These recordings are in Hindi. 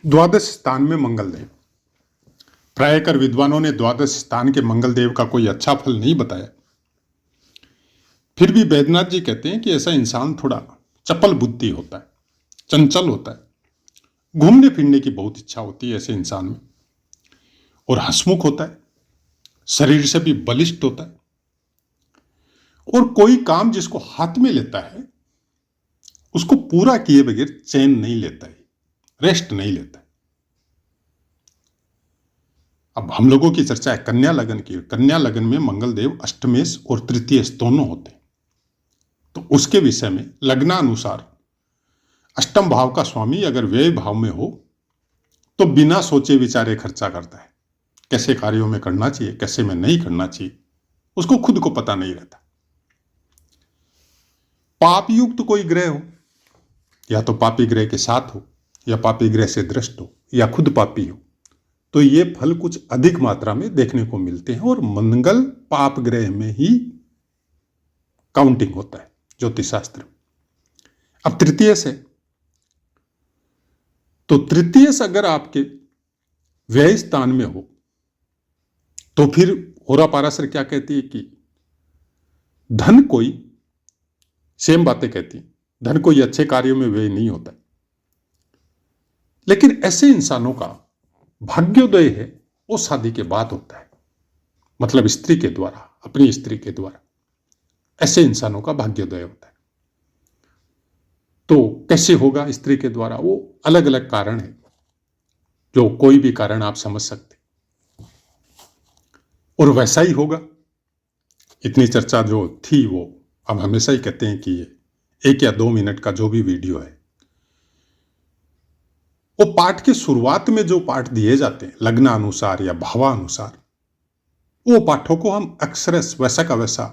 द्वादश स्थान में मंगलदेव। प्रायकर विद्वानों ने द्वादश स्थान के मंगलदेव का कोई अच्छा फल नहीं बताया। फिर भी बैद्यनाथ जी कहते हैं कि ऐसा इंसान थोड़ा चपल बुद्धि होता है, चंचल होता है, घूमने फिरने की बहुत इच्छा होती है ऐसे इंसान में, और हंसमुख होता है, शरीर से भी बलिष्ठ होता है, और कोई काम जिसको हाथ में लेता है उसको पूरा किए बगैर चैन नहीं लेता है, रेस्ट नहीं लेता है। अब हम लोगों की चर्चा है कन्या लगन की। कन्या लगन में मंगलदेव अष्टमेश और तृतीयेश दोनों होते हैं, तो उसके विषय में लग्नानुसार अष्टम भाव का स्वामी अगर व्यय भाव में हो तो बिना सोचे विचारे खर्चा करता है। कैसे कार्यों में करना चाहिए, कैसे में नहीं करना चाहिए, उसको खुद को पता नहीं रहता। पाप युक्त कोई ग्रह हो, या तो पापी ग्रह के साथ हो, या पापी ग्रह से दृष्ट हो, या खुद पापी हो, तो ये फल कुछ अधिक मात्रा में देखने को मिलते हैं। और मंगल पाप ग्रह में ही काउंटिंग होता है ज्योतिष शास्त्र। अब तृतीयेश है, तो तृतीयेश अगर आपके व्यय स्थान में हो तो फिर होरा पाराशर क्या कहती है कि धन कोई, सेम बातें कहती, धन कोई अच्छे कार्यों में व्यय नहीं होता, लेकिन ऐसे इंसानों का भाग्योदय है वो शादी के बाद होता है, मतलब स्त्री के द्वारा, अपनी स्त्री के द्वारा ऐसे इंसानों का भाग्योदय होता है। तो कैसे होगा स्त्री के द्वारा, वो अलग अलग कारण है, जो कोई भी कारण आप समझ सकते, और वैसा ही होगा। इतनी चर्चा जो थी वो हम हमेशा ही कहते हैं कि ये 1 या 2 मिनट का जो भी वीडियो है, वो पाठ के शुरुआत में जो पाठ दिए जाते हैं लग्नानुसार या भावानुसार, वो पाठों को हम अक्षरश वैसा का वैसा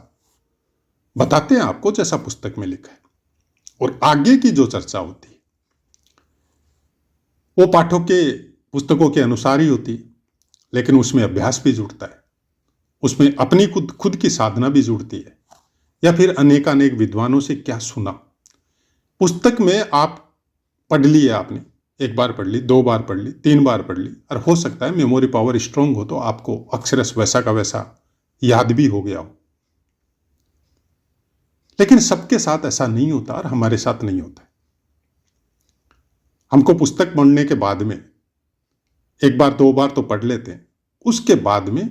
बताते हैं आपको जैसा पुस्तक में लिखा है, और आगे की जो चर्चा होती है वो पाठों के पुस्तकों के अनुसार ही होती है, लेकिन उसमें अभ्यास भी जुड़ता है, उसमें अपनी खुद की साधना भी जुड़ती है, या फिर अनेकानेक विद्वानों से क्या सुना। पुस्तक में आप पढ़ लिए, आपने 1 बार पढ़ ली, 2 बार पढ़ ली, 3 बार पढ़ ली, और हो सकता है मेमोरी पावर स्ट्रांग हो तो आपको अक्षरश वैसा का वैसा याद भी हो गया हो, लेकिन सबके साथ ऐसा नहीं होता, और हमारे साथ नहीं होता है। हमको पुस्तक पढ़ने के बाद में 1 बार 2 बार तो पढ़ लेते हैं, उसके बाद में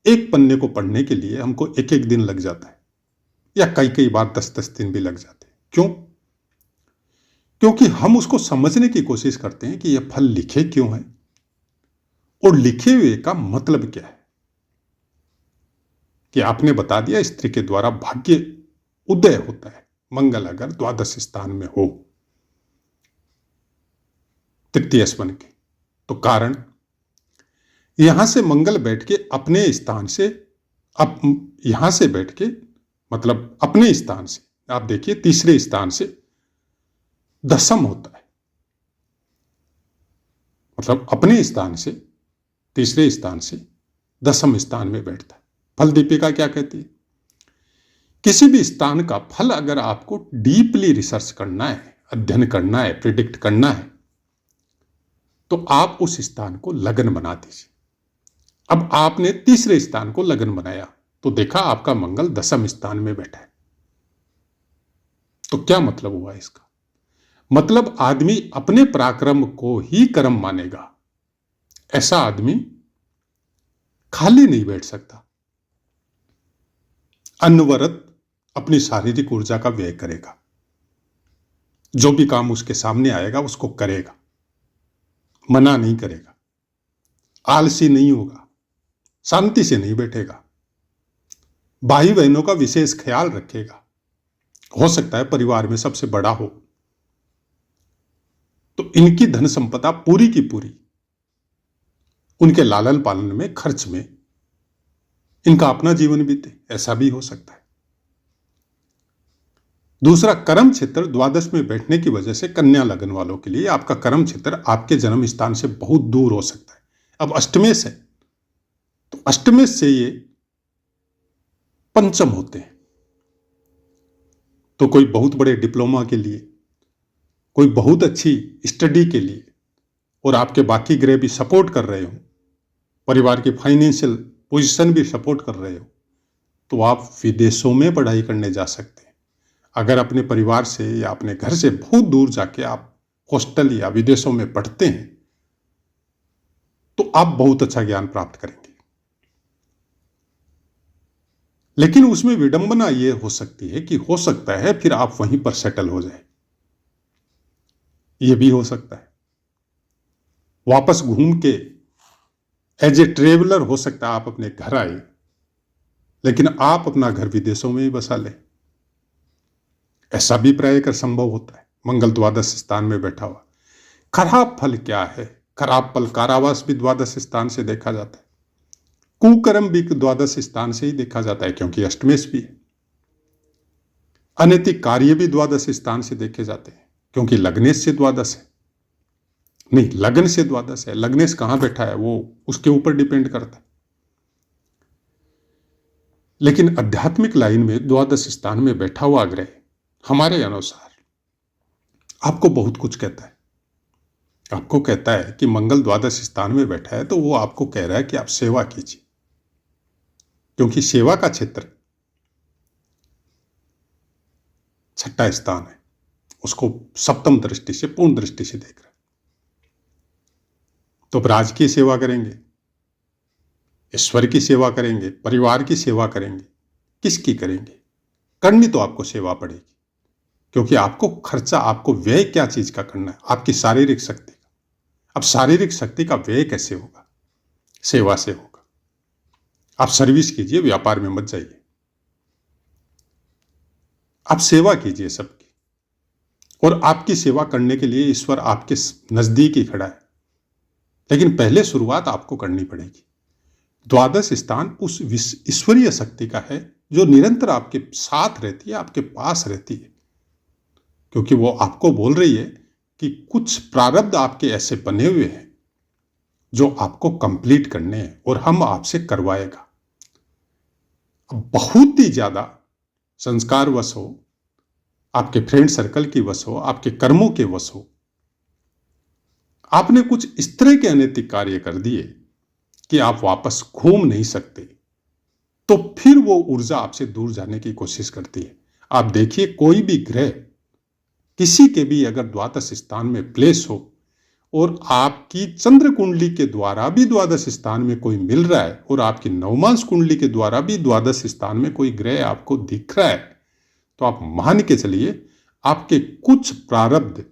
एक पन्ने को पढ़ने के लिए हमको 1 दिन लग जाता है, या कई बार 10 दिन भी लग जाते हैं। क्यों? क्योंकि हम उसको समझने की कोशिश करते हैं कि यह फल लिखे क्यों है, और लिखे हुए का मतलब क्या है। कि आपने बता दिया स्त्री के द्वारा भाग्य उदय होता है, मंगल अगर द्वादश स्थान में हो तृतीयेश बन के, तो कारण यहां से मंगल बैठ के अपने स्थान से, अब यहां से बैठ के मतलब अपने स्थान से, आप देखिए तीसरे स्थान से दशम होता है, मतलब अपने स्थान से तीसरे स्थान से दशम स्थान में बैठता है। फल दीपिका क्या कहती है? किसी भी स्थान का फल अगर आपको डीपली रिसर्च करना है, अध्ययन करना है, प्रिडिक्ट करना है, तो आप उस स्थान को लगन बना दीजिए। अब आपने तीसरे स्थान को लगन बनाया तो देखा आपका मंगल दशम स्थान में बैठा है, तो क्या मतलब हुआ इसका? मतलब आदमी अपने पराक्रम को ही कर्म मानेगा, ऐसा आदमी खाली नहीं बैठ सकता, अनवरत अपनी शारीरिक ऊर्जा का व्यय करेगा, जो भी काम उसके सामने आएगा उसको करेगा, मना नहीं करेगा, आलसी नहीं होगा, शांति से नहीं बैठेगा, भाई बहनों का विशेष ख्याल रखेगा, हो सकता है परिवार में सबसे बड़ा हो, तो इनकी धन संपदा पूरी की पूरी उनके लालन पालन में, खर्च में इनका अपना जीवन बीते, ऐसा भी हो सकता है। दूसरा, कर्म क्षेत्र द्वादश में बैठने की वजह से कन्या लगन वालों के लिए आपका कर्म क्षेत्र आपके जन्म स्थान से बहुत दूर हो सकता है। अब अष्टमेश है, तो अष्टमेश से ये पंचम होते हैं, तो कोई बहुत बड़े डिप्लोमा के लिए, कोई बहुत अच्छी स्टडी के लिए, और आपके बाकी ग्रह भी सपोर्ट कर रहे हो, परिवार की फाइनेंशियल पोजीशन भी सपोर्ट कर रहे हो, तो आप विदेशों में पढ़ाई करने जा सकते हैं। अगर अपने परिवार से या अपने घर से बहुत दूर जाके आप हॉस्टल या विदेशों में पढ़ते हैं तो आप बहुत अच्छा ज्ञान प्राप्त करेंगे। लेकिन उसमें विडंबना यह हो सकती है कि हो सकता है फिर आप वहीं पर सेटल हो जाए, यह भी हो सकता है। वापस घूम के एज ए ट्रेवलर हो सकता है आप अपने घर आए, लेकिन आप अपना घर विदेशों में ही बसा ले। ऐसा भी प्राय कर संभव होता है। मंगल द्वादश स्थान में बैठा हुआ। खराब फल क्या है? खराब फल कारावास भी द्वादश स्थान से देखा जाता है, कुकर्म भी द्वादश स्थान से ही देखा जाता है, क्योंकि अष्टमेश भी है। अनैतिक कार्य भी द्वादश स्थान से देखे जाते हैं, क्योंकि लग्नेश से द्वादश है, नहीं लग्न से द्वादश है। लग्नेश कहां बैठा है वो उसके ऊपर डिपेंड करता है। लेकिन आध्यात्मिक लाइन में द्वादश स्थान में बैठा हुआ ग्रह हमारे अनुसार आपको बहुत कुछ कहता है। आपको कहता है कि मंगल द्वादश स्थान में बैठा है तो वो आपको कह रहा है कि आप सेवा कीजिए, क्योंकि सेवा का क्षेत्र छठा स्थान है, उसको सप्तम दृष्टि से, पूर्ण दृष्टि से देख रहा है। तो राज की सेवा करेंगे, ईश्वर की सेवा करेंगे, परिवार की सेवा करेंगे, किसकी करेंगे? करनी तो आपको सेवा पड़ेगी, क्योंकि आपको खर्चा, आपको व्यय क्या चीज का करना है? आपकी शारीरिक शक्ति का। अब शारीरिक शक्ति का व्यय कैसे होगा? सेवा से होगा। आप सर्विस कीजिए, व्यापार में मत जाइए, आप सेवा कीजिए सबकी, और आपकी सेवा करने के लिए ईश्वर आपके नजदीक ही खड़ा है। लेकिन पहले शुरुआत आपको करनी पड़ेगी। द्वादश स्थान उस ईश्वरीय शक्ति का है जो निरंतर आपके साथ रहती है, आपके पास रहती है, क्योंकि वो आपको बोल रही है कि कुछ प्रारब्ध आपके ऐसे बने हुए हैं जो आपको कंप्लीट करने हैं और हम आपसे करवाएगा। अब बहुत ही ज्यादा संस्कार वश हो, आपके फ्रेंड सर्कल की वश हो, आपके कर्मों के वश हो, आपने कुछ इस तरह के अनैतिक कार्य कर दिए कि आप वापस घूम नहीं सकते, तो फिर वो ऊर्जा आपसे दूर जाने की कोशिश करती है। आप देखिए, कोई भी ग्रह किसी के भी अगर द्वादश स्थान में प्लेस हो और आपकी चंद्र कुंडली के द्वारा भी द्वादश स्थान में कोई मिल रहा है और आपकी नवमांश कुंडली के द्वारा भी द्वादश स्थान में कोई ग्रह आपको दिख रहा है, तो आप मान के चलिए आपके कुछ प्रारब्ध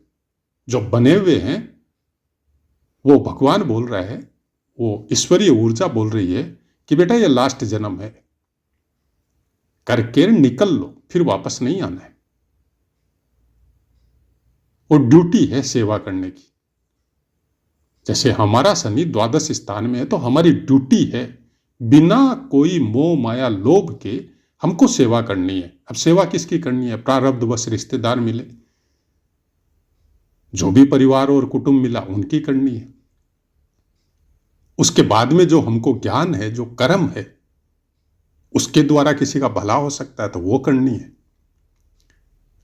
जो बने हुए हैं वो भगवान बोल रहा है, वो ईश्वरीय ऊर्जा बोल रही है कि बेटा ये लास्ट जन्म है, करके निकल लो, फिर वापस नहीं आना है। और ड्यूटी है सेवा करने की। जैसे हमारा शनि द्वादश स्थान में है तो हमारी ड्यूटी है बिना कोई मोह माया लोभ के हमको सेवा करनी है। अब सेवा किसकी करनी है? प्रारब्ध वश रिश्तेदार मिले, जो भी परिवार और कुटुंब मिला उनकी करनी है। उसके बाद में जो हमको ज्ञान है, जो कर्म है, उसके द्वारा किसी का भला हो सकता है तो वो करनी है।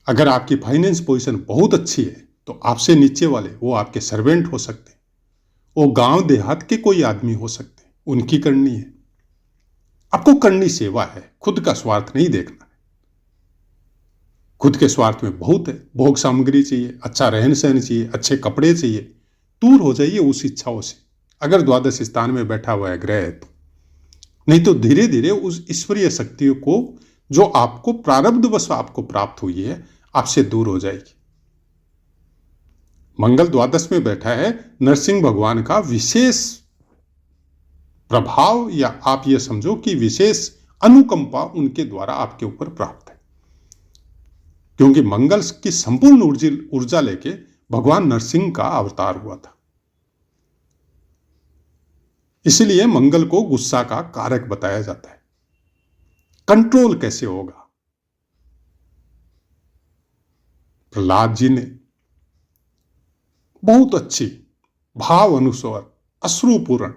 अगर आपकी फाइनेंस पोजीशन बहुत अच्छी है तो आपसे नीचे वाले वो आपके सर्वेंट हो सकते हैं, वो गांव देहात के कोई आदमी हो सकते हैं, उनकी करनी है। आपको करनी सेवा है, खुद का स्वार्थ नहीं देखना है। खुद के स्वार्थ में बहुत है, भोग सामग्री चाहिए, अच्छा रहन सहन चाहिए, अच्छे कपड़े चाहिए, दूर हो जाइए उस इच्छाओं से, अगर द्वादश स्थान में बैठा हुआ है ग्रह तो। नहीं तो धीरे धीरे उस ईश्वरीय शक्तियों को जो आपको प्रारब्धवश आपको प्राप्त हुई है आपसे दूर हो जाएगी। मंगल द्वादश में बैठा है, नरसिंह भगवान का विशेष प्रभाव, या आप ये समझो कि विशेष अनुकंपा उनके द्वारा आपके ऊपर प्राप्त है, क्योंकि मंगल की संपूर्ण ऊर्जा लेके भगवान नरसिंह का अवतार हुआ था। इसलिए मंगल को गुस्सा का कारक बताया जाता है। कंट्रोल कैसे होगा? प्रहलाद जी ने बहुत अच्छी भाव अनुसार अश्रुपूर्ण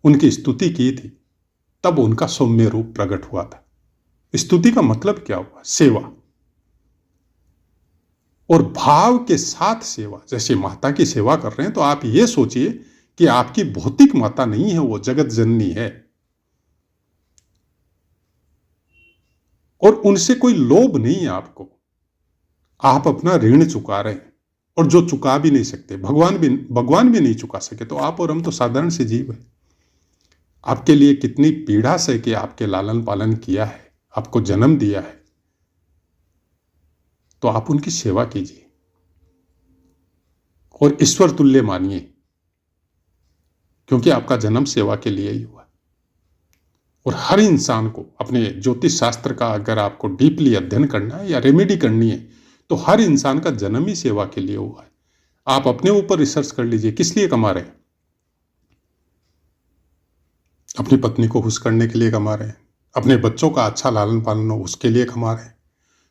उनकी स्तुति की थी, तब उनका सौम्य रूप प्रकट हुआ था। स्तुति का मतलब क्या हुआ? सेवा। और भाव के साथ सेवा, जैसे माता की सेवा कर रहे हैं तो आप ये सोचिए कि आपकी भौतिक माता नहीं है, वो जगत जननी है, और उनसे कोई लोभ नहीं है आपको। आप अपना ऋण चुका रहे हैं, और जो चुका भी नहीं सकते, भगवान भी नहीं चुका सके, तो आप और हम तो साधारण से जीव है। आपके लिए कितनी पीड़ा सह के आपके लालन पालन किया है, आपको जन्म दिया है, तो आप उनकी सेवा कीजिए और ईश्वर तुल्य मानिए, क्योंकि आपका जन्म सेवा के लिए ही हुआ। और हर इंसान को अपने ज्योतिष शास्त्र का अगर आपको डीपली अध्ययन करना है या रेमेडी करनी है, तो हर इंसान का जन्म ही सेवा के लिए हुआ है। आप अपने ऊपर रिसर्च कर लीजिए, किस लिए कमा रहे हैं? अपनी पत्नी को खुश करने के लिए कमा रहे हैं, अपने बच्चों का अच्छा लालन पालन हो उसके लिए कमा रहे हैं,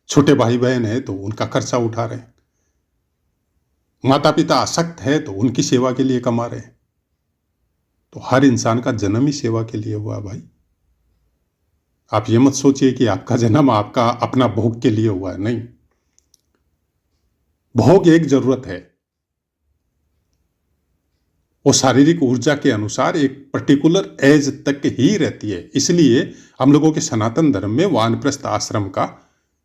छोटे भाई बहन है तो उनका खर्चा उठा रहे हैं, माता पिता आसक्त है तो उनकी सेवा के लिए कमा रहे हैं। तो हर इंसान का जन्म ही सेवा के लिए हुआ भाई। आप ये मत सोचिए कि आपका जन्म आपका अपना भोग के लिए हुआ है, नहीं। भोग एक जरूरत है, वो शारीरिक ऊर्जा के अनुसार एक पर्टिकुलर एज तक ही रहती है। इसलिए हम लोगों के सनातन धर्म में वानप्रस्थ आश्रम का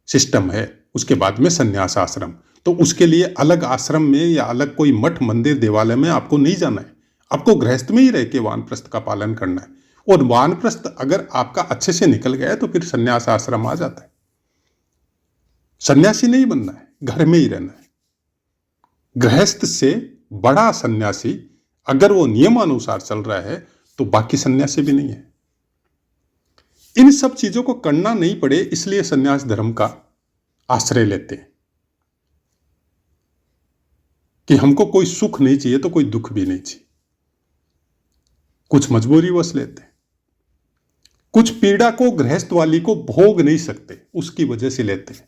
सिस्टम है, उसके बाद में संन्यास आश्रम। तो उसके लिए अलग आश्रम में या अलग कोई मठ मंदिर देवालय में आपको नहीं जाना है, आपको गृहस्थ में ही रह के वानप्रस्थ का पालन करना है। और वानप्रस्थ अगर आपका अच्छे से निकल गया है तो फिर संन्यास आश्रम आ जाता है। सन्यासी नहीं बनना है, घर में ही रहना है। गृहस्थ से बड़ा सन्यासी अगर वो नियमानुसार चल रहा है तो बाकी सन्यासी भी नहीं है। इन सब चीजों को करना नहीं पड़े, इसलिए सन्यास धर्म का आश्रय लेते हैं कि हमको कोई सुख नहीं चाहिए तो कोई दुख भी नहीं चाहिए। कुछ मजबूरी वश लेते हैं, कुछ पीड़ा को गृहस्थ वाली को भोग नहीं सकते उसकी वजह से लेते हैं।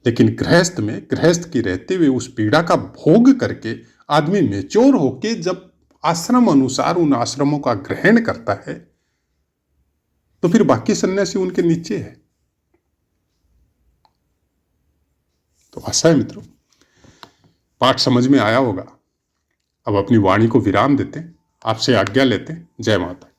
लेकिन गृहस्थ में गृहस्थ की रहते हुए उस पीड़ा का भोग करके आदमी मेच्योर होके जब आश्रम अनुसार उन आश्रमों का ग्रहण करता है तो फिर बाकी सन्यासी उनके नीचे है। तो आशा है मित्रों पाठ समझ में आया होगा। अब अपनी वाणी को विराम देते हैं, आपसे आज्ञा लेते हैं। जय माता।